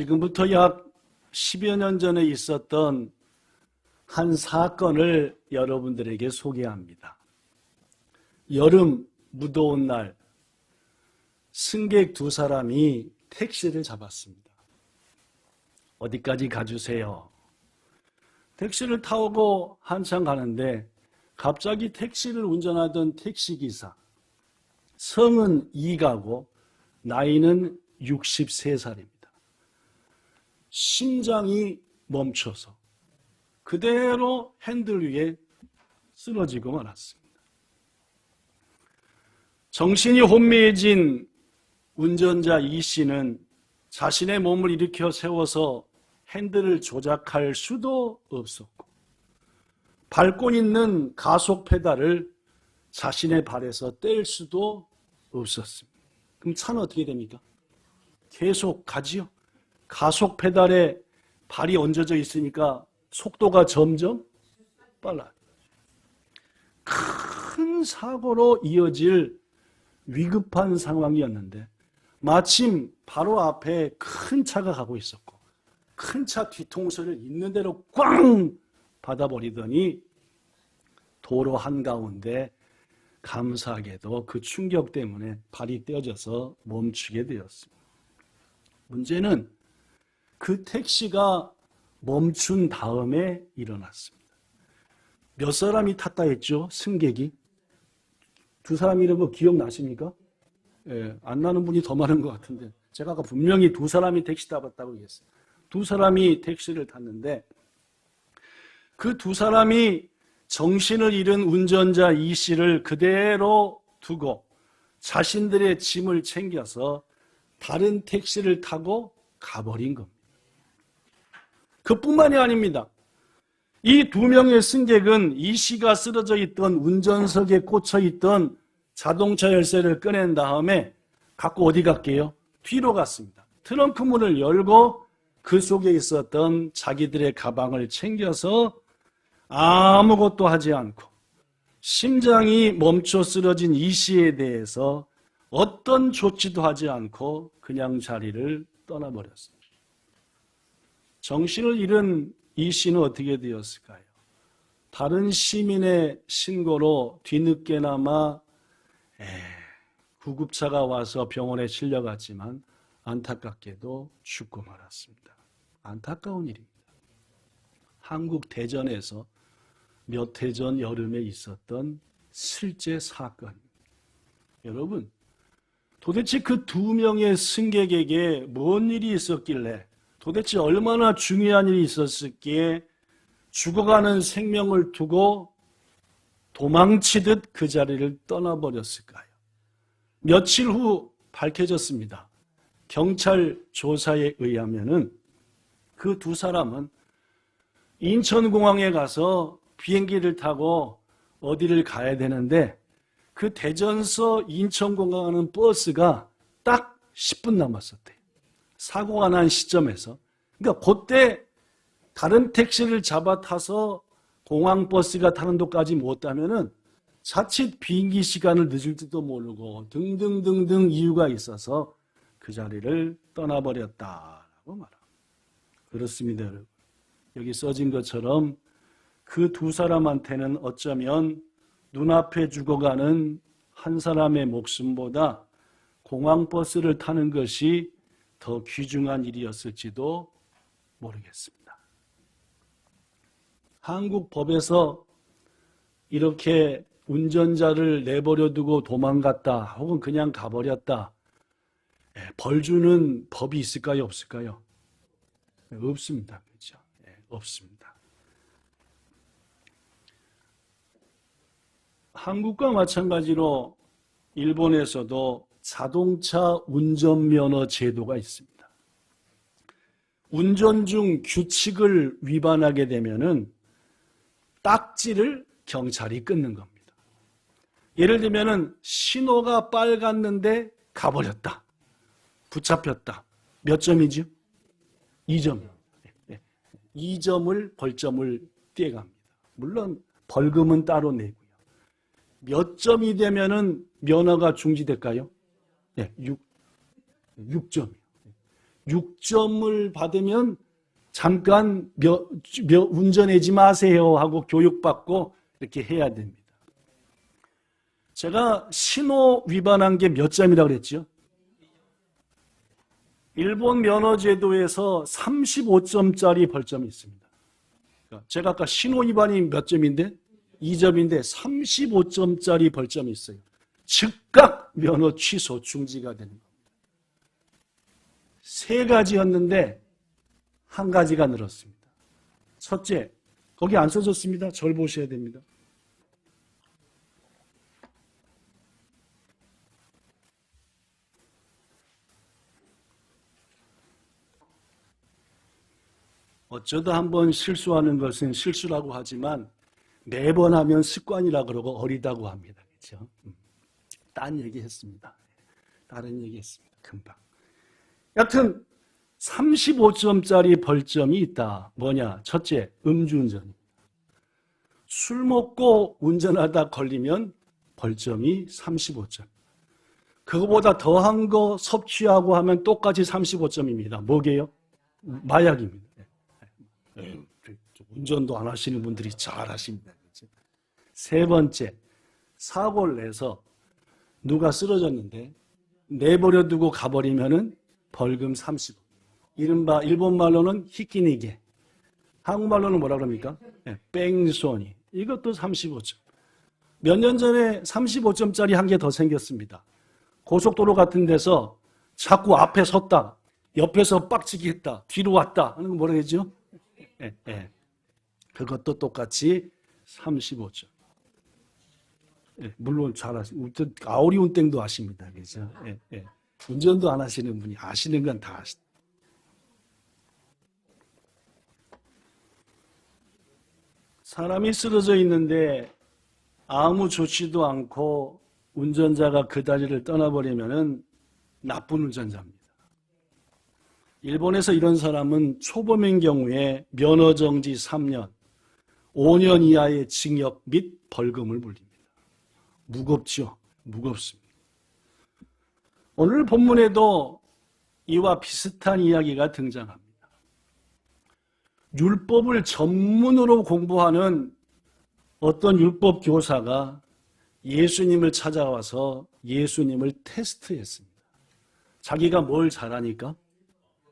지금부터 약 10여 년 전에 있었던 한 사건을 여러분들에게 소개합니다. 여름 무더운 날 승객 두 사람이 택시를 잡았습니다. 어디까지 가주세요? 택시를 타고 한참 가는데 갑자기 택시를 운전하던 택시기사, 성은 이가고 나이는 63살입니다. 심장이 멈춰서 그대로 핸들 위에 쓰러지고 말았습니다. 정신이 혼미해진 운전자 이 씨는 자신의 몸을 일으켜 세워서 핸들을 조작할 수도 없었고 밟고 있는 가속 페달을 자신의 발에서 뗄 수도 없었습니다. 그럼 차는 어떻게 됩니까? 계속 가지요. 가속 페달에 발이 얹어져 있으니까 속도가 점점 빨라요. 큰 사고로 이어질 위급한 상황이었는데 마침 바로 앞에 큰 차가 가고 있었고 큰 차 뒤통수를 있는 대로 꽝 받아버리더니 도로 한가운데 감사하게도 그 충격 때문에 발이 떼어져서 멈추게 되었습니다. 문제는 그 택시가 멈춘 다음에 일어났습니다. 몇 사람이 탔다 했죠? 승객이? 두 사람 이런 거 기억나십니까? 예, 안 나는 분이 더 많은 것 같은데 제가 아까 분명히 두 사람이 택시 타봤다고 얘기했어요. 두 사람이 택시를 탔는데 그 두 사람이 정신을 잃은 운전자 이 씨를 그대로 두고 자신들의 짐을 챙겨서 다른 택시를 타고 가버린 겁니다. 그뿐만이 아닙니다. 이 두 명의 승객은 이 씨가 쓰러져 있던 운전석에 꽂혀 있던 자동차 열쇠를 꺼낸 다음에 갖고 어디 갈게요? 뒤로 갔습니다. 트렁크 문을 열고 그 속에 있었던 자기들의 가방을 챙겨서 아무것도 하지 않고 심장이 멈춰 쓰러진 이 씨에 대해서 어떤 조치도 하지 않고 그냥 자리를 떠나버렸습니다. 정신을 잃은 이 씨는 어떻게 되었을까요? 다른 시민의 신고로 뒤늦게나마 구급차가 와서 병원에 실려갔지만 안타깝게도 죽고 말았습니다. 안타까운 일입니다. 한국 대전에서 몇 해 전 여름에 있었던 실제 사건입니다. 여러분, 도대체 그 두 명의 승객에게 뭔 일이 있었길래 도대체 얼마나 중요한 일이 있었을기에 죽어가는 생명을 두고 도망치듯 그 자리를 떠나버렸을까요? 며칠 후 밝혀졌습니다. 경찰 조사에 의하면은 그 두 사람은 인천공항에 가서 비행기를 타고 어디를 가야 되는데 그 대전서 인천공항 가는 버스가 딱 10분 남았었대요. 사고가 난 시점에서. 그러니까 그때 다른 택시를 잡아 타서 공항버스가 타는 곳까지 못 가면은 자칫 비행기 시간을 늦을지도 모르고 등등등등 이유가 있어서 그 자리를 떠나버렸다라고 말합니다. 그렇습니다, 여러분. 여기 써진 것처럼 그 두 사람한테는 어쩌면 눈앞에 죽어가는 한 사람의 목숨보다 공항버스를 타는 것이 더 귀중한 일이었을지도 모르겠습니다. 한국 법에서 이렇게 운전자를 내버려 두고 도망갔다 혹은 그냥 가버렸다 벌 주는 법이 있을까요? 없을까요? 없습니다. 그렇죠? 없습니다. 한국과 마찬가지로 일본에서도 자동차 운전면허 제도가 있습니다. 운전 중 규칙을 위반하게 되면은 딱지를 경찰이 끊는 겁니다. 예를 들면은 신호가 빨갔는데 가버렸다. 붙잡혔다. 몇 점이죠? 2점. 2점을 벌점을 떼갑니다. 물론 벌금은 따로 내고요. 몇 점이 되면은 면허가 중지될까요? 네, 6점이요. 6점을 받으면 잠깐 운전하지 마세요 하고 교육받고 이렇게 해야 됩니다. 제가 신호 위반한 게 몇 점이라고 그랬죠? 일본 면허제도에서 35점짜리 벌점이 있습니다. 제가 아까 신호 위반이 몇 점인데? 2점인데 35점짜리 벌점이 있어요. 즉각 면허 취소 중지가 되는 겁니다. 3가지였는데 1가지가 늘었습니다. 첫째, 거기 안 써졌습니다. 절 보셔야 됩니다. 어쩌다 한번 실수하는 것은 실수라고 하지만 매번 하면 습관이라 그러고 어리다고 합니다. 그렇죠? 딴 얘기했습니다. 다른 얘기했습니다. 금방. 여튼 35점짜리 벌점이 있다. 뭐냐? 첫째, 음주운전입니다. 술 먹고 운전하다 걸리면 벌점이 35점. 그거보다 더한 거 섭취하고 하면 똑같이 35점입니다. 뭐게요? 마약입니다. 운전도 안 하시는 분들이 잘 하십니다. 세 번째, 사고를 내서 누가 쓰러졌는데 내버려 두고 가버리면은 벌금 30원. 이른바 일본 말로는 히키니게. 한국말로는 뭐라 그럽니까? 뺑소니. 이것도 35점. 몇 년 전에 35점짜리 한 개 더 생겼습니다. 고속도로 같은 데서 자꾸 앞에 섰다, 옆에서 빡치기 했다, 뒤로 왔다 하는 거 뭐라 그러죠? 그것도 똑같이 35점. 물론 잘하시고 아우리 운転도 하십니다. 그죠? 운전도 안 하시는 분이 아시는 건 다 아시다. 사람이 쓰러져 있는데 아무 조치도 않고 운전자가 그 자리를 떠나버리면은 나쁜 운전자입니다. 일본에서 이런 사람은 초범인 경우에 면허정지 3년, 5년 이하의 징역 및 벌금을 물립니다. 무겁죠? 무겁습니다. 오늘 본문에도 이와 비슷한 이야기가 등장합니다. 율법을 전문으로 공부하는 어떤 율법 교사가 예수님을 찾아와서 예수님을 테스트했습니다. 자기가 뭘 잘하니까?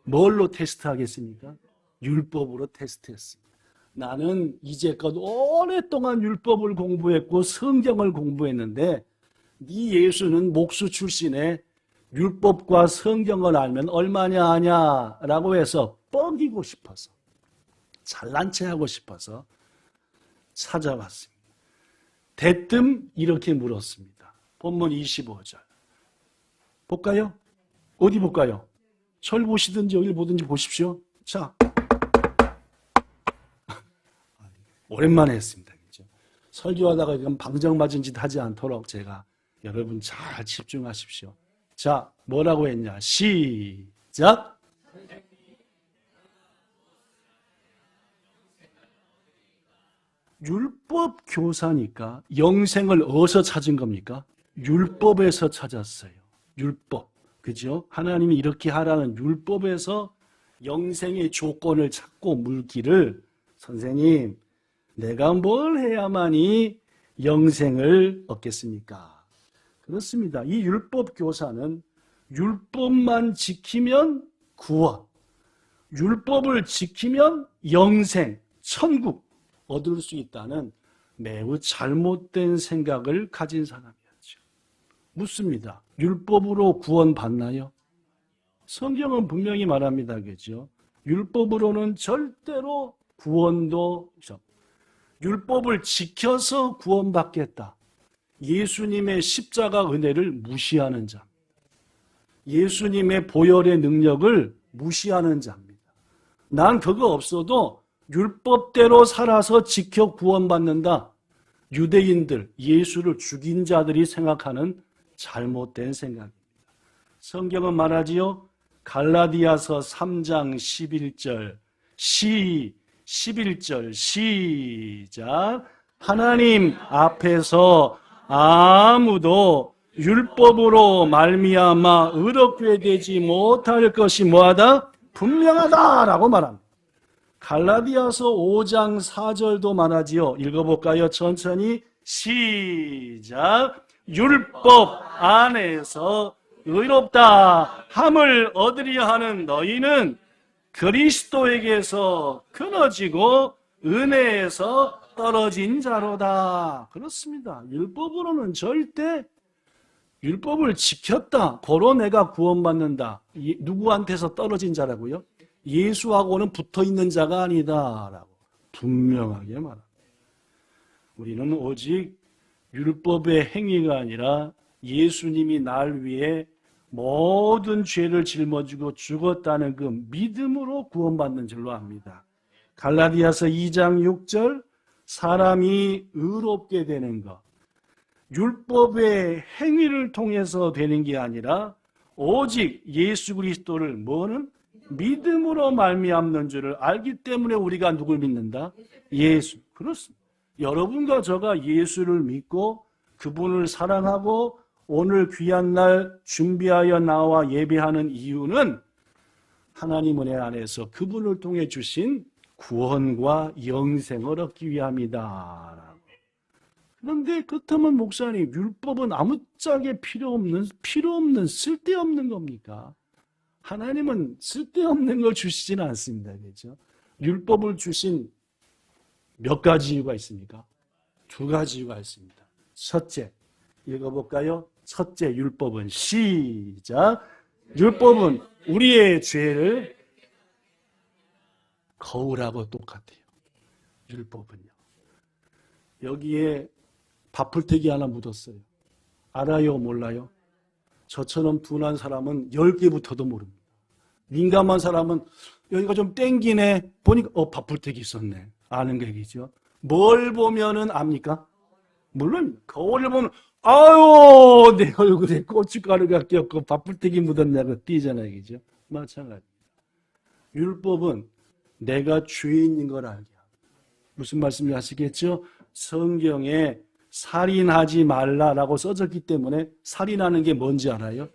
뭘로 테스트하겠습니까? 율법으로 테스트했습니다. 나는 이제껏 오랫동안 율법을 공부했고 성경을 공부했는데 네 예수는 목수 출신의 율법과 성경을 알면 얼마냐 하냐라고 해서 뻐기고 싶어서 잘난 체하고 싶어서 찾아왔습니다. 대뜸 이렇게 물었습니다. 본문 25절 볼까요? 어디 볼까요? 절 보시든지 여기 보든지 보십시오. 자, 오랜만에 했습니다. 그렇죠? 설교하다가 이건 방정맞은 짓 하지 않도록 제가 여러분 잘 집중하십시오. 자, 뭐라고 했냐? 시작! 율법 교사니까 영생을 어디서 찾은 겁니까? 율법에서 찾았어요. 율법. 그죠? 하나님이 이렇게 하라는 율법에서 영생의 조건을 찾고 물기를 선생님, 내가 뭘 해야만이 영생을 얻겠습니까? 그렇습니다. 이 율법 교사는 율법만 지키면 구원, 율법을 지키면 영생, 천국 얻을 수 있다는 매우 잘못된 생각을 가진 사람이었죠. 묻습니다. 율법으로 구원받나요? 성경은 분명히 말합니다. 그죠? 율법으로는 절대로 구원도 율법을 지켜서 구원받겠다. 예수님의 십자가 은혜를 무시하는 자입니다. 예수님의 보혈의 능력을 무시하는 자입니다. 난 그거 없어도 율법대로 살아서 지켜 구원받는다. 유대인들, 예수를 죽인 자들이 생각하는 잘못된 생각입니다. 성경은 말하지요. 갈라디아서 3장 11절 11절 시작. 하나님 앞에서 아무도 율법으로 말미암아 의롭게 되지 못할 것이 뭐하다? 분명하다라고 말합니다. 갈라디아서 5장 4절도 말하지요. 읽어볼까요? 천천히 시작. 율법 안에서 의롭다 함을 얻으려 하는 너희는 그리스도에게서 끊어지고 은혜에서 떨어진 자로다. 그렇습니다. 율법으로는 절대 율법을 지켰다. 고로 내가 구원받는다. 누구한테서 떨어진 자라고요? 예수하고는 붙어있는 자가 아니다라고 분명하게 말합니다. 우리는 오직 율법의 행위가 아니라 예수님이 날 위해 모든 죄를 짊어지고 죽었다는 그 믿음으로 구원받는 줄로 압니다. 갈라디아서 2장 6절 사람이 의롭게 되는 것, 율법의 행위를 통해서 되는 게 아니라 오직 예수 그리스도를 뭐는 믿음으로 말미암는 줄을 알기 때문에 우리가 누굴 믿는다? 예수. 그렇습니다. 여러분과 저가 예수를 믿고 그분을 사랑하고 오늘 귀한 날 준비하여 나와 예배하는 이유는 하나님 은혜 안에서 그분을 통해 주신 구원과 영생을 얻기 위함이다. 그런데 그렇다면 목사님, 율법은 아무짝에 필요 없는 쓸데없는 겁니까? 하나님은 쓸데없는 걸 주시지는 않습니다. 그렇죠? 율법을 주신 몇 가지 이유가 있습니까? 두 가지 이유가 있습니다. 첫째, 읽어볼까요? 첫째, 율법은 시작. 율법은 우리의 죄를 거울하고 똑같아요. 율법은요. 여기에 밥풀떼기 하나 묻었어요. 알아요? 몰라요? 저처럼 둔한 사람은 10개부터도 모릅니다. 민감한 사람은 여기가 좀 땡기네. 보니까 밥풀떼기 있었네. 아는 얘기죠. 뭘 보면은 압니까? 물론 거울을 보면 아유 내 얼굴에 고춧가루가 꼈고 밥풀떼기 묻었냐고 띄잖아요. 그죠? 마찬가지입니다. 율법은 내가 죄인인 걸 알게 합니다. 무슨 말씀을 하시겠죠? 성경에 살인하지 말라라고 써졌기 때문에 살인하는 게 뭔지 알아요?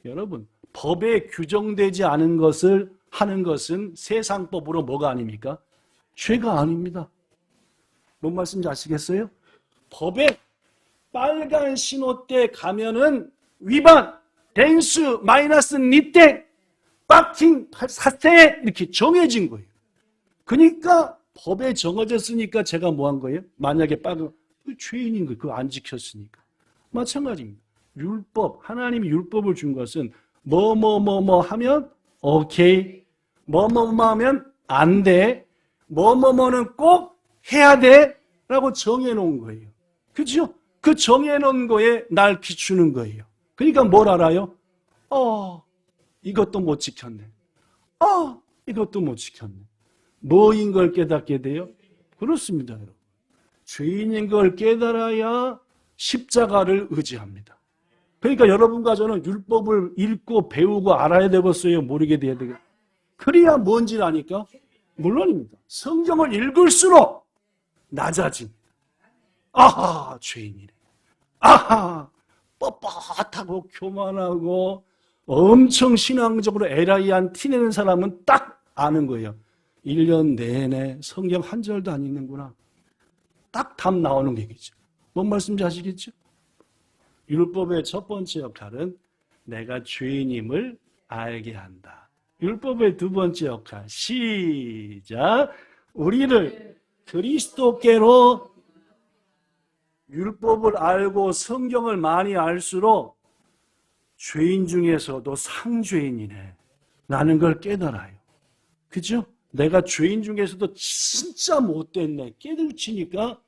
여러분, 법에 규정되지 않은 것을 하는 것은 세상법으로 뭐가 아닙니까? 죄가 아닙니다. 뭔 말씀인지 아시겠어요? 법에 빨간 신호대 가면은 위반, 댄스, 마이너스 니땡, 빡팅, 사태 이렇게 정해진 거예요. 그러니까 법에 정해졌으니까 제가 뭐 한 거예요? 만약에 빨간 죄인인 거예요. 그거 안 지켰으니까. 마찬가지입니다. 율법, 하나님이 율법을 준 것은 뭐 하면 오케이, 뭐 하면 안 돼, 뭐는 꼭 해야 돼 라고 정해놓은 거예요. 그죠? 그 정해놓은 거에 날 비추는 거예요. 그러니까 뭘 알아요? 이것도 못 지켰네. 이것도 못 지켰네. 뭐인 걸 깨닫게 돼요? 그렇습니다, 여러분. 죄인인 걸 깨달아야 십자가를 의지합니다. 그러니까 여러분과 저는 율법을 읽고 배우고 알아야 되겠어요? 모르게 돼야 되겠어요? 그래야 뭔지를 아니까? 물론입니다. 성경을 읽을수록 낮아집니다. 아하, 죄인이네. 아하, 뻣뻣하고 교만하고 엄청 신앙적으로 에라이한 티내는 사람은 딱 아는 거예요. 1년 내내 성경 한 절도 안 읽는구나. 딱 답 나오는 얘기죠. 뭔 말씀인지 아시겠죠? 율법의 첫 번째 역할은 내가 죄인임을 알게 한다. 율법의 두 번째 역할, 시작. 우리를 그리스도께로 율법을 알고 성경을 많이 알수록 죄인 중에서도 상죄인이네. 라는 걸 깨달아요. 그죠? 내가 죄인 중에서도 진짜 못됐네. 깨달치니까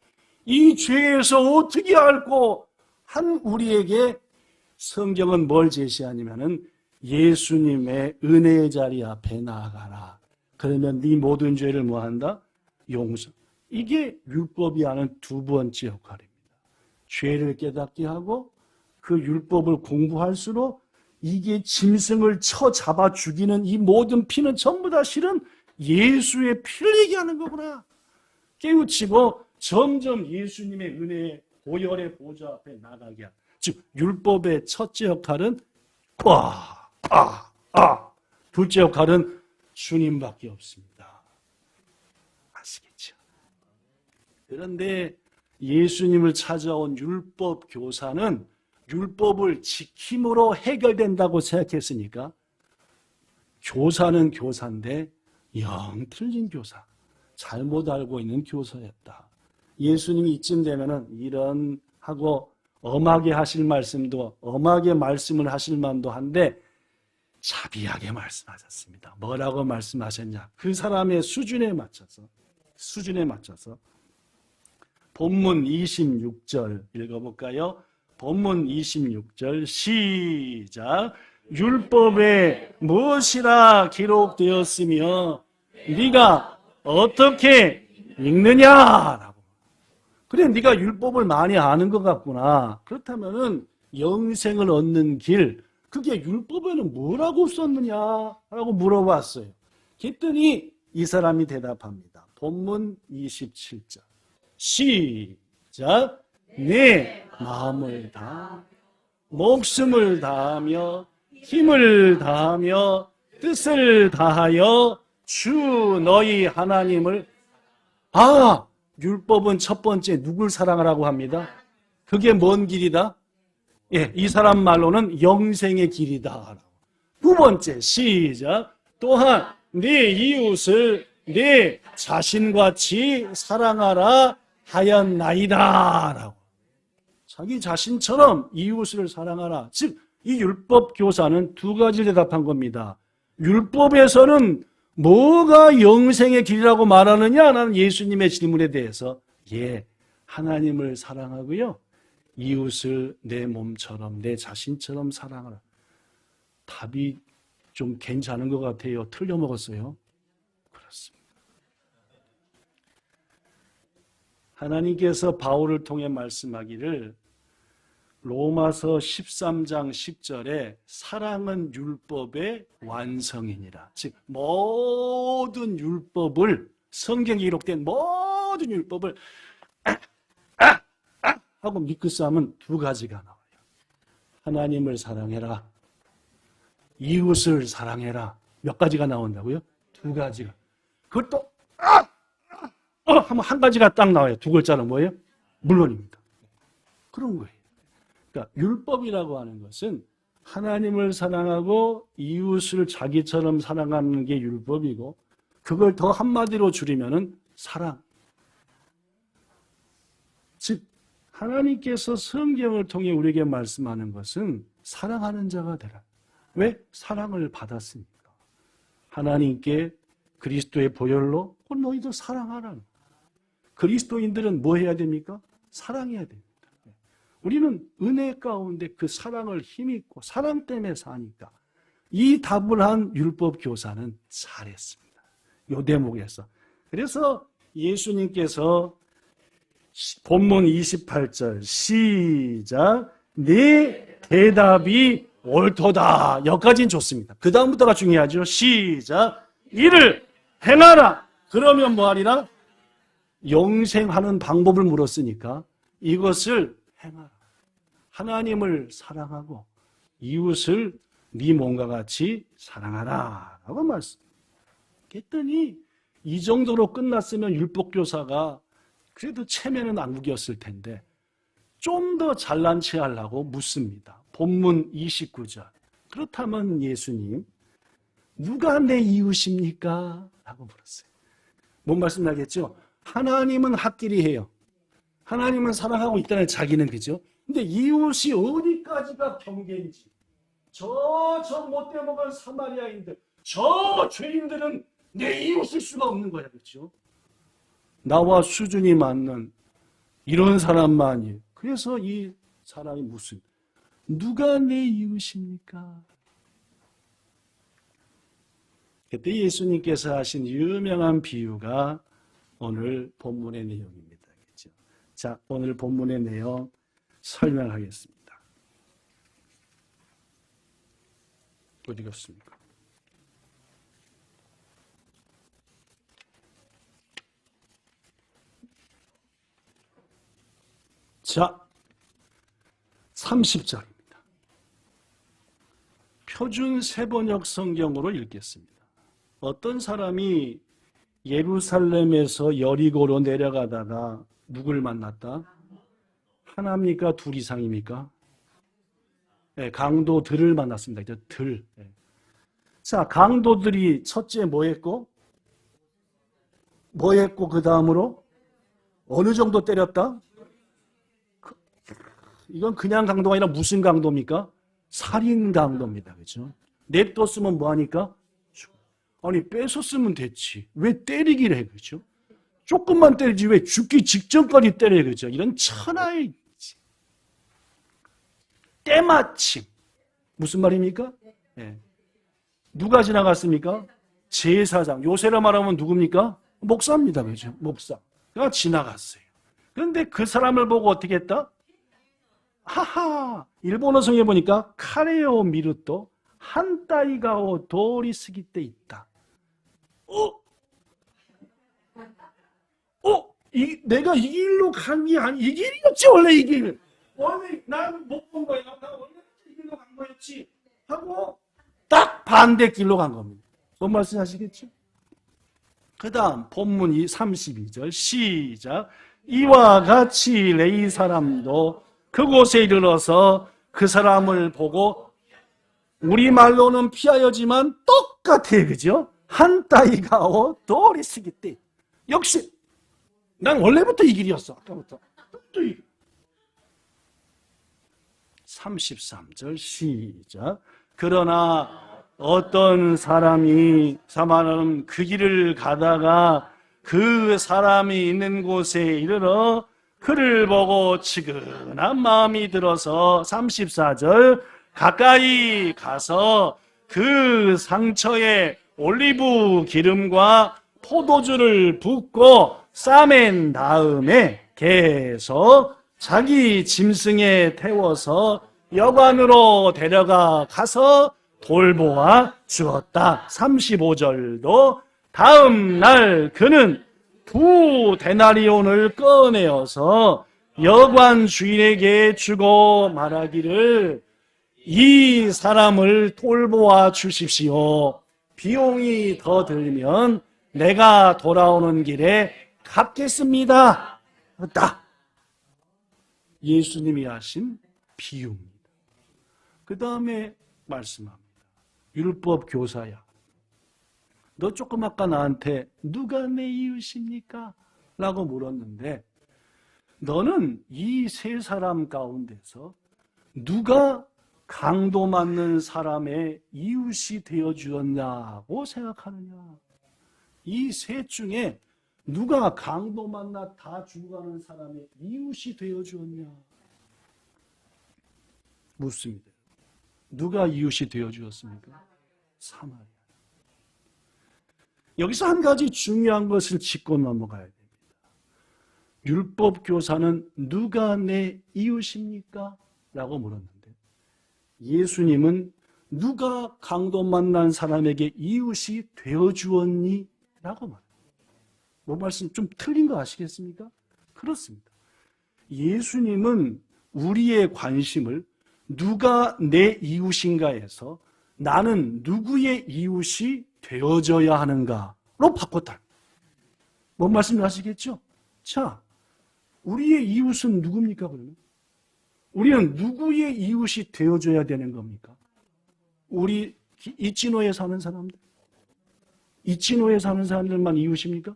이 죄에서 어떻게 알고 한 우리에게 성경은 뭘 제시하냐면은 예수님의 은혜의 자리 앞에 나아가라. 그러면 네 모든 죄를 뭐 한다? 용서. 이게 율법이 하는 두 번째 역할입니다. 죄를 깨닫게 하고 그 율법을 공부할수록 이게 짐승을 쳐잡아 죽이는 이 모든 피는 전부 다 실은 예수의 피를 얘기하는 거구나. 깨우치고 점점 예수님의 은혜의 보혈의 보좌 앞에 나가게 하는. 즉 율법의 첫째 역할은 둘째 역할은 주님밖에 없습니다. 아시겠죠? 그런데 예수님을 찾아온 율법 교사는 율법을 지킴으로 해결된다고 생각했으니까 교사는 교사인데 영 틀린 교사, 잘못 알고 있는 교사였다. 예수님이 이쯤 되면은 이런 하고 엄하게 하실 말씀도 엄하게 말씀을 하실 만도 한데 자비하게 말씀하셨습니다. 뭐라고 말씀하셨냐? 그 사람의 수준에 맞춰서 본문 26절 읽어볼까요? 본문 26절 시작. 율법에 무엇이라 기록되었으며 네가 어떻게 읽느냐라고. 그래, 네가 율법을 많이 아는 것 같구나. 그렇다면은 영생을 얻는 길, 그게 율법에는 뭐라고 썼느냐라고 물어봤어요. 그랬더니 이 사람이 대답합니다. 본문 27절 시작. 내 마음을 다 목숨을 다하며 힘을 다하며 뜻을 다하여 주 너희 하나님을. 율법은 첫 번째 누굴 사랑하라고 합니다. 그게 뭔 길이다? 이 사람 말로는 영생의 길이다. 두 번째 시작. 또한 네 이웃을 네 자신같이 사랑하라 하였나이다 라고. 자기 자신처럼 이웃을 사랑하라. 즉 이 율법 교사는 두 가지를 대답한 겁니다. 율법에서는 뭐가 영생의 길이라고 말하느냐라는 예수님의 질문에 대해서 하나님을 사랑하고요, 이웃을 내 몸처럼 내 자신처럼 사랑하라. 답이 좀 괜찮은 것 같아요. 틀려 먹었어요. 그렇습니다. 하나님께서 바울을 통해 말씀하기를 로마서 13장 10절에 사랑은 율법의 완성이니라. 즉 모든 율법을, 성경에 기록된 모든 율법을 하고 미끄스 하면 두 가지가 나와요. 하나님을 사랑해라, 이웃을 사랑해라. 몇 가지가 나온다고요? 두 가지가. 그것도 하면 한 가지가 딱 나와요. 두 글자는 뭐예요? 물론입니다. 그런 거예요. 그러니까 율법이라고 하는 것은 하나님을 사랑하고 이웃을 자기처럼 사랑하는 게 율법이고, 그걸 더 한마디로 줄이면은 사랑. 즉 하나님께서 성경을 통해 우리에게 말씀하는 것은 사랑하는 자가 되라. 왜? 사랑을 받았으니까. 하나님께 그리스도의 보혈로 너희도 사랑하라. 그리스도인들은 뭐 해야 됩니까? 사랑해야 됩니다. 우리는 은혜 가운데 그 사랑을 힘입고 사랑 때문에 사니까 이 답을 한 율법 교사는 잘했습니다. 이 대목에서. 그래서 예수님께서 본문 28절 시작. 네 대답이 옳도다. 여기까지는 좋습니다. 그 다음부터가 중요하죠. 시작. 이를 행하라. 그러면 뭐하리라? 영생하는 방법을 물었으니까 이것을 행하라. 하나님을 사랑하고 이웃을 네 몸과 같이 사랑하라 라고 말씀했더니, 이 정도로 끝났으면 율법교사가 그래도 체면은 안 구겼을 텐데 좀 더 잘난 체 하려고 묻습니다. 본문 29절. 그렇다면 예수님, 누가 내 이웃입니까? 라고 물었어요. 뭔 말씀 나겠죠? 하나님은 합길이 해요. 하나님은 사랑하고 있다는 자기는, 그죠? 근데 이웃이 어디까지가 경계인지, 저 못돼 먹은 사마리아인들, 저 죄인들은 내 이웃일 수가 없는 거야, 그렇죠? 나와 수준이 맞는 이런 사람만이. 그래서 이 사람이 무슨, 누가 내 이웃입니까? 그때 예수님께서 하신 유명한 비유가 오늘 본문의 내용입니다. 그렇죠? 자, 오늘 본문의 내용 설명하겠습니다. 어디 갔습니까? 자, 30절입니다. 표준 세번역 성경으로 읽겠습니다. 어떤 사람이 예루살렘에서 여리고로 내려가다가 누굴 만났다? 하나입니까? 둘 이상입니까? 네, 강도들을 만났습니다. 들. 네. 자, 강도들이 첫째 뭐 했고? 그 다음으로 어느 정도 때렸다? 이건 그냥 강도가 아니라 무슨 강도입니까? 살인 강도입니다. 그죠? 냅뒀으면 뭐하니까? 아니, 뺏었으면 됐지. 왜 때리기를 해? 그죠? 조금만 때리지 왜 죽기 직전까지 때려? 그죠? 이런 천하의 때마침. 무슨 말입니까? 네. 누가 지나갔습니까? 제사장. 요새로 말하면 누굽니까? 목사입니다. 그죠? 목사. 가 지나갔어요. 그런데 그 사람을 보고 어떻게 했다? 하하! 일본어 성에 보니까 카레오 미루토 한따이가오 도리 스기 때 있다. 내가 이 길로 간 게 아니, 이 길이었지, 원래 이 길. 원래 난 못 본 거야. 나 원래 이 길로 간 거였지. 하고 딱 반대 길로 간 겁니다. 뭔 말씀 하시겠죠? 그 다음 본문 32절 시작. 이와 같이 레위 사람도 그곳에 이르러서 그 사람을 보고 우리말로는 피하여지만 똑같아. 그죠? 한따이가오 도리 쓰기 때. 역시 난 원래부터 이 길이었어. 아까부터. 또 이 길. 33절 시작. 그러나 어떤 사람이 사마리아는 그 길을 가다가 그 사람이 있는 곳에 이르러 그를 보고 측은한 마음이 들어서 34절 가까이 가서 그 상처에 올리브 기름과 포도주를 붓고 싸맨 다음에 계속 자기 짐승에 태워서 여관으로 데려가 가서 돌보아 주었다. 35절도 다음 날 그는 2데나리온을 꺼내어서 여관 주인에게 주고 말하기를 이 사람을 돌보아 주십시오. 비용이 더 들면 내가 돌아오는 길에 갚겠습니다. 딱 예수님이 하신 비유입니다. 그 다음에 말씀합니다. 율법 교사야. 너 조금 아까 나한테 누가 내 이웃입니까? 라고 물었는데 너는 이 세 사람 가운데서 누가 강도 맞는 사람의 이웃이 되어주었냐고 생각하느냐? 이 셋 중에 누가 강도 만나 다 죽어가는 사람의 이웃이 되어주었냐? 묻습니다. 누가 이웃이 되어주었습니까? 사마리아. 여기서 한 가지 중요한 것을 짚고 넘어가야 됩니다. 율법 교사는 누가 내 이웃입니까? 라고 물었는데 예수님은 누가 강도 만난 사람에게 이웃이 되어주었니? 라고 말합니다. 뭐 말씀 좀 틀린 거 아시겠습니까? 그렇습니다. 예수님은 우리의 관심을 누가 내 이웃인가에서 나는 누구의 이웃이 되어져야 하는가로 바꿨다. 뭔 말씀 아시겠죠? 자, 우리의 이웃은 누굽니까 그러면? 우리는 누구의 이웃이 되어줘야 되는 겁니까? 우리 이치노에 사는 사람들? 이치노에 사는 사람들만 이웃입니까?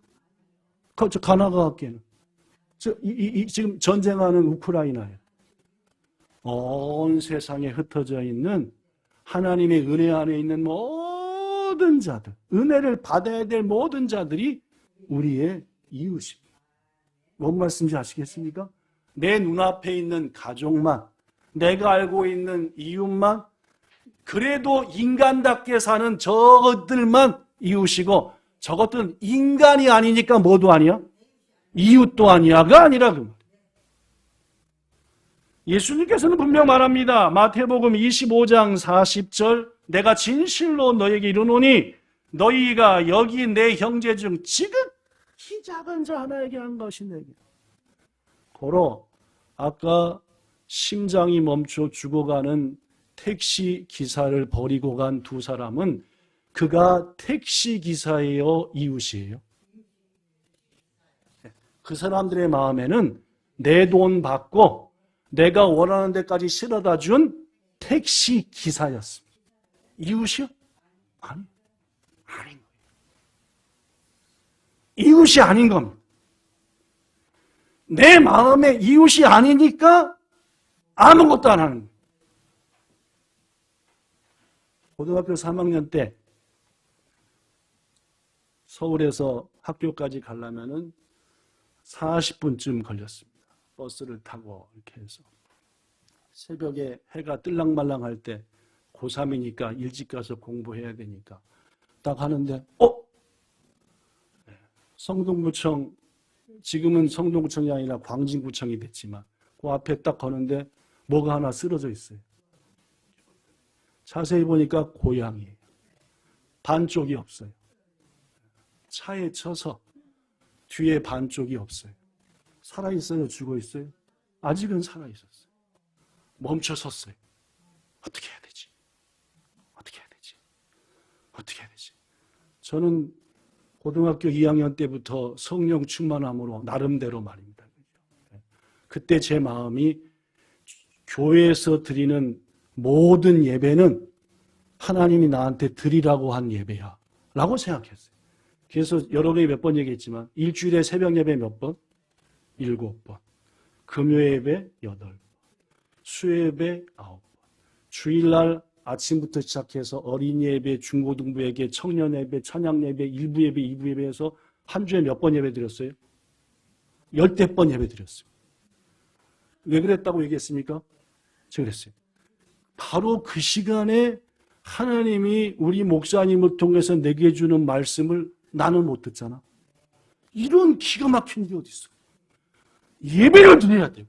저 가나가 학계는? 지금 전쟁하는 우크라이나에 온 세상에 흩어져 있는 하나님의 은혜 안에 있는 모든 자들, 은혜를 받아야 될 모든 자들이 우리의 이웃입니다. 뭔 말씀인지 아시겠습니까? 내 눈앞에 있는 가족만, 내가 알고 있는 이웃만, 그래도 인간답게 사는 저것들만 이웃이고 저것들은 인간이 아니니까 뭐도 아니야? 이웃도 아니야가 아니라 그 말이에요. 예수님께서는 분명 말합니다. 마태복음 25장 40절 내가 진실로 너에게 이르노니 너희가 여기 내 형제 중 지극히 작은 자 하나에게 한 것이 내게. 고로 아까 심장이 멈춰 죽어가는 택시 기사를 버리고 간 두 사람은 그가 택시기사예요, 이웃이에요? 그 사람들의 마음에는 내 돈 받고 내가 원하는 데까지 실어다 준 택시기사였습니다. 이웃이요? 아니, 아닌 거예요. 이웃이 아닌 겁니다. 내 마음에 이웃이 아니니까 아무것도 안 하는 거예요. 고등학교 3학년 때 서울에서 학교까지 가려면은 40분쯤 걸렸습니다. 버스를 타고 이렇게 해서. 새벽에 해가 뜰랑말랑할 때 고3이니까 일찍 가서 공부해야 되니까 딱 하는데 성동구청, 지금은 성동구청이 아니라 광진구청이 됐지만 그 앞에 딱 가는데 뭐가 하나 쓰러져 있어요. 자세히 보니까 고양이에요. 반쪽이 없어요. 차에 쳐서 뒤에 반쪽이 없어요. 살아있어요? 죽어있어요? 아직은 살아있었어요. 멈춰 섰어요. 어떻게 해야 되지? 어떻게 해야 되지? 어떻게 해야 되지? 저는 고등학교 2학년 때부터 성령 충만함으로 나름대로 말입니다. 그때 제 마음이 교회에서 드리는 모든 예배는 하나님이 나한테 드리라고 한 예배야 라고 생각했어요. 그래서 여러분이 몇 번 얘기했지만 일주일에 새벽 예배 몇 번? 7번. 금요 예배 8번. 수요 예배 9번. 주일날 아침부터 시작해서 어린이 예배, 중고등부 예배, 청년 예배, 찬양 예배, 1부 예배, 2부 예배에서 한 주에 몇 번 예배 드렸어요? 10번 예배 드렸어요. 왜 그랬다고 얘기했습니까? 제가 그랬어요. 바로 그 시간에 하나님이 우리 목사님을 통해서 내게 주는 말씀을 나는 못 듣잖아. 이런 기가 막힌 일이 어디 있어? 예배를 드려야 돼요.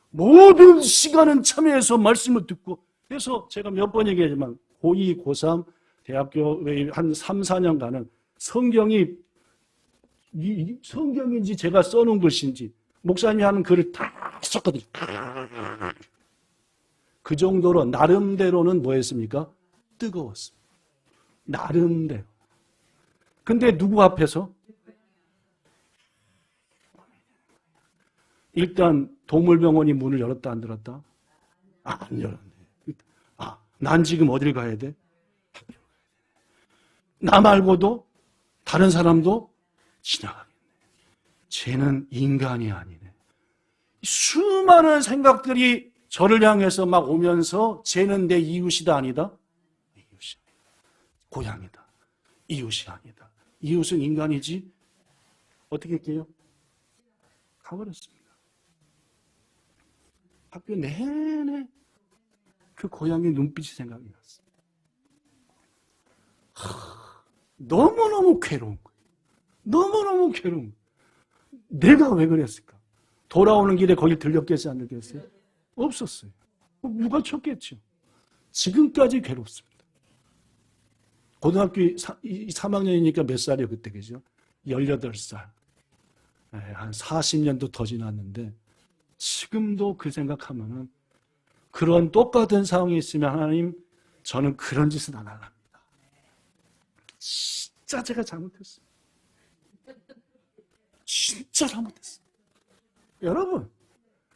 모든 시간은 참여해서 말씀을 듣고. 그래서 제가 몇 번 얘기하지만 고2, 고3, 대학교에 한 3, 4년간은 성경인지 제가 써놓은 글씨인지 목사님이 하는 글을 다 썼거든요. 그 정도로 나름대로는 뭐였습니까? 뜨거웠습니다. 나름대로. 근데 누구 앞에서? 일단 동물병원이 문을 열었다 안 열었다? 안 열었네. 난 지금 어딜 가야 돼? 학교를 가야 돼. 나 말고도 다른 사람도 지나가겠네. 쟤는 인간이 아니네. 수많은 생각들이 저를 향해서 막 오면서 쟤는 내 이웃이다 아니다? 이웃이 고향이다. 이웃이 아니다. 이웃은 인간이지? 어떻게 할게요? 가버렸습니다. 학교 내내 그 고향의 눈빛이 생각이 났어요. 너무너무 괴로운 거예요. 너무너무 괴로운 거예요. 내가 왜 그랬을까? 돌아오는 길에 거길 들렸겠지 안 들렸어요? 없었어요. 누가 쳤겠죠. 지금까지 괴롭습니다. 고등학교 3학년이니까 몇 살이에요 그때 그죠? 18살. 한 40년도 더 지났는데 지금도 그 생각하면은 그런 똑같은 상황이 있으면 하나님 저는 그런 짓은 안 합니다. 진짜 제가 잘못했어요. 진짜 잘못했어요. 여러분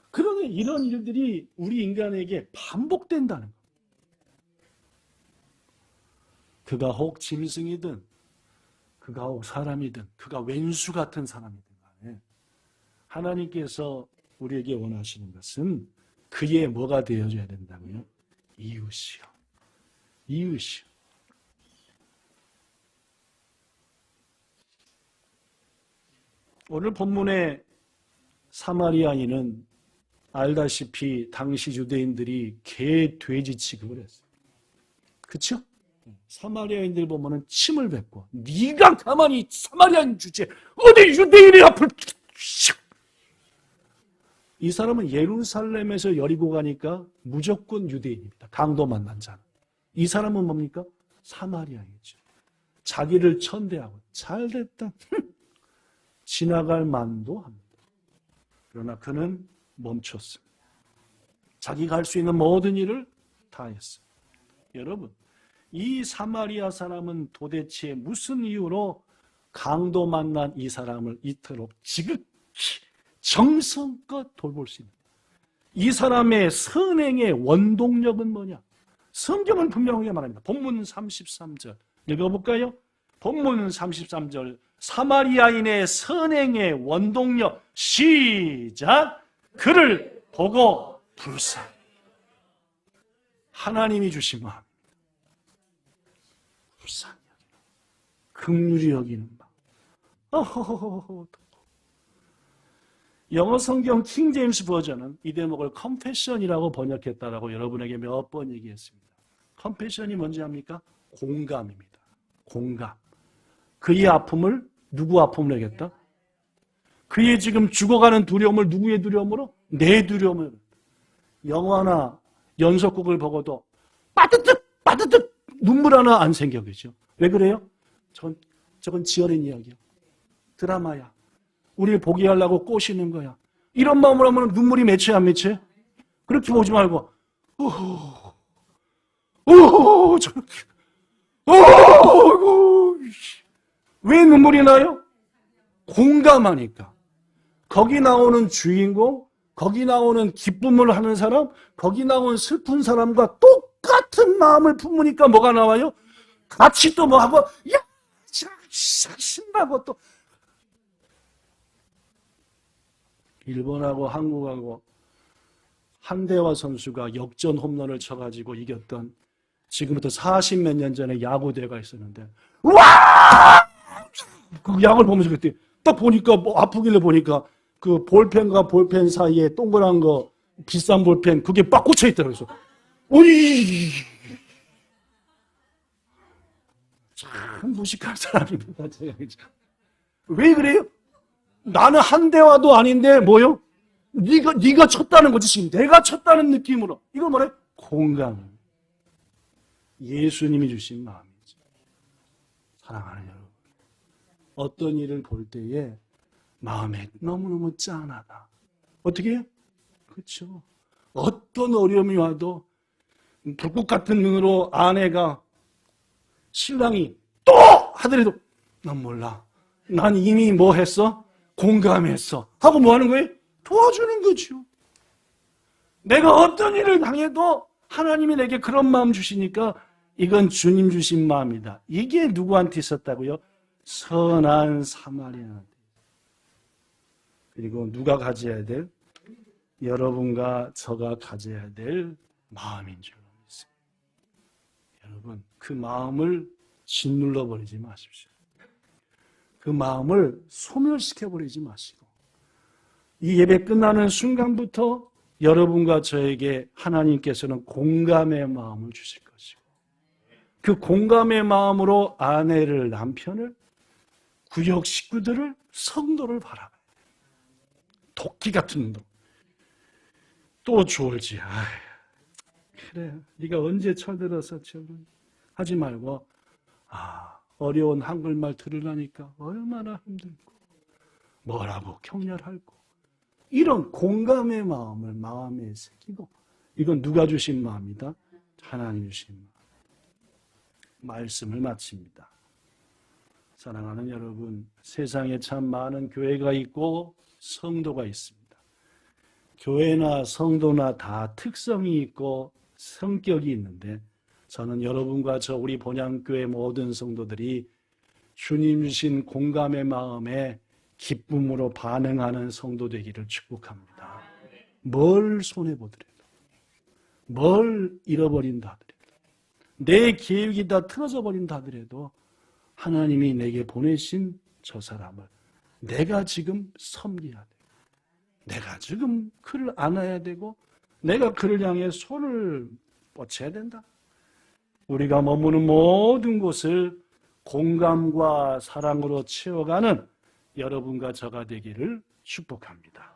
그러니 이런 일들이 우리 인간에게 반복된다는 거예요. 그가 혹 짐승이든 그가 혹 사람이든 그가 왼수 같은 사람이든 간에 하나님께서 우리에게 원하시는 것은 그의 뭐가 되어줘야 된다고요? 이웃이요. 이웃이요. 오늘 본문의 사마리아인은 알다시피 당시 유대인들이 개, 돼지 취급을 했어요. 그렇죠? 사마리아인들 보면은 침을 뱉고 네가 가만히 사마리아인 주제 어디 유대인의 앞을 이 사람은 예루살렘에서 여리고 가니까 무조건 유대인입니다. 강도 만난 자는. 이 사람은 뭡니까? 사마리아인이죠. 자기를 천대하고 잘됐다. 지나갈 만도 합니다. 그러나 그는 멈췄습니다. 자기가 할 수 있는 모든 일을 다 했어요. 여러분, 이 사마리아 사람은 도대체 무슨 이유로 강도 만난 이 사람을 이토록 지극히 정성껏 돌볼 수 있는, 이 사람의 선행의 원동력은 뭐냐? 성경은 분명하게 말합니다. 본문 33절 읽어볼까요? 본문 33절, 사마리아인의 선행의 원동력, 시작. 그를 보고 불쌍. 하나님이 주신 마음, 불쌍히 여기는, 긍휼히 여기는 마음. 영어 성경 킹 제임스 버전은 이 대목을 컴패션이라고 번역했다라고 여러분에게 몇 번 얘기했습니다. 컴패션이 뭔지 압니까? 공감입니다. 공감. 그의 아픔을, 누구 아픔을 내겠다? 그의 지금 죽어가는 두려움을 누구의 두려움으로? 내 두려움을. 영화나 연속극을 보고도 빠뜨뜻 눈물 하나 안 생겨, 그죠? 왜 그래요? 저건 지어낸 이야기야. 드라마야. 우리를 보게 하려고 꼬시는 거야. 이런 마음으로 하면 눈물이 맺혀야 안 맺혀요? 그렇게 보지 말고 저렇게 왜 눈물이 나요? 공감하니까. 거기 나오는 주인공, 거기 나오는 기쁨을 하는 사람, 거기 나오는 슬픈 사람과 똑같은 마음을 품으니까 뭐가 나와요? 같이 또 뭐 하고, 야! 신나고 또. 일본하고 한국하고 한대화 선수가 역전 홈런을 쳐가지고 이겼던, 지금부터 40몇 년 전에 야구대회가 있었는데, 와! 그 야구를 보면서 그때 딱 보니까, 뭐 아프길래 보니까 그 볼펜과 볼펜 사이에 동그란 거, 비싼 볼펜, 그게 빡 꽂혀 있더라고요. 그래서, 오이! 참 무식한 사람입니다, 제가. 왜 그래요? 나는 한대화도 아닌데 뭐요? 네가 쳤다는 거지. 지금 내가 쳤다는 느낌으로. 이걸 뭐래? 공감. 예수님이 주신 마음이죠. 사랑하는 여러분, 어떤 일을 볼 때에 마음에 너무너무 짠하다. 어떻게 해요? 그렇죠. 어떤 어려움이 와도 불꽃 같은 눈으로 아내가, 신랑이 또 하더라도 난 몰라. 난 이미 뭐 했어? 공감했어. 하고 뭐 하는 거예요? 도와주는 거죠. 내가 어떤 일을 당해도 하나님이 내게 그런 마음 주시니까 이건 주님 주신 마음이다. 이게 누구한테 있었다고요? 선한 사마리아한테. 그리고 누가 가져야 될? 여러분과 저가 가져야 될 마음인 줄 믿습니다. 여러분, 그 마음을 짓눌러 버리지 마십시오. 그 마음을 소멸시켜버리지 마시고, 이 예배 끝나는 순간부터 여러분과 저에게 하나님께서는 공감의 마음을 주실 것이고, 그 공감의 마음으로 아내를, 남편을, 구역 식구들을, 성도를 바라봐요. 토끼 같은 운동. 또 졸지. 그래, 네가 언제 철들어서 하지 말고, 어려운 한글말 들으려니까 얼마나 힘들고 뭐라고 격렬하고, 이런 공감의 마음을 마음에 새기고, 이건 누가 주신 마음이다? 하나님 주신 마음. 말씀을 마칩니다. 사랑하는 여러분, 세상에 참 많은 교회가 있고 성도가 있습니다. 교회나 성도나 다 특성이 있고 성격이 있는데, 저는 여러분과 저 우리 본향교회 모든 성도들이 주님 주신 공감의 마음에 기쁨으로 반응하는 성도 되기를 축복합니다. 뭘 손해보더라도, 뭘 잃어버린다 하더라도, 내 계획이 다 틀어져 버린다 하더라도 하나님이 내게 보내신 저 사람을 내가 지금 섬겨야 돼. 내가 지금 그를 안아야 되고, 내가 그를 향해 손을 뻗쳐야 된다. 우리가 머무는 모든 곳을 공감과 사랑으로 채워가는 여러분과 저가 되기를 축복합니다.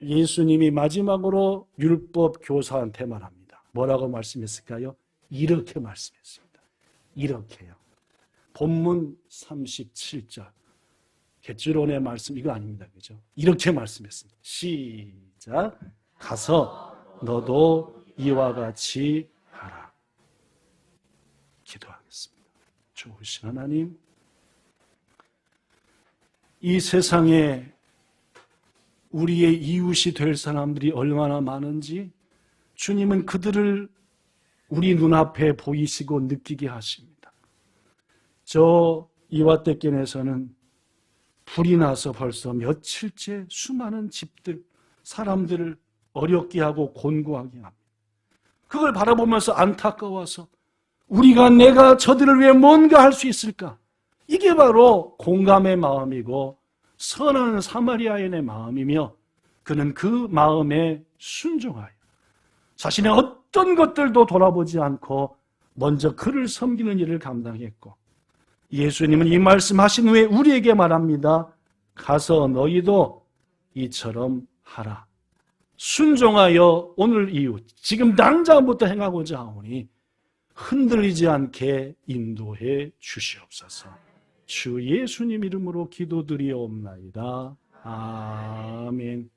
예수님이 마지막으로 율법 교사한테 말합니다. 뭐라고 말씀했을까요? 이렇게 말씀했습니다. 이렇게요. 본문 37절. 겟주론의 말씀 이거 아닙니다. 그죠? 이렇게 말씀했습니다. 시작. 가서 너도 이와 같이 하라. 기도하겠습니다. 좋으신 하나님, 이 세상에 우리의 이웃이 될 사람들이 얼마나 많은지 주님은 그들을 우리 눈앞에 보이시고 느끼게 하십니다. 저 이와떼견에서는 불이 나서 벌써 며칠째 수많은 집들, 사람들을 어렵게 하고 곤고하게 합니다. 그걸 바라보면서 안타까워서 내가 저들을 위해 뭔가 할 수 있을까? 이게 바로 공감의 마음이고 선한 사마리아인의 마음이며 그는 그 마음에 순종하여 자신의 어떤 것들도 돌아보지 않고 먼저 그를 섬기는 일을 감당했고 예수님은 이 말씀하신 후에 우리에게 말합니다. 가서 너희도 이처럼 하라. 순종하여 오늘 이웃, 지금 당장부터 행하고자 하오니 흔들리지 않게 인도해 주시옵소서. 주 예수님 이름으로 기도드리옵나이다. 아멘.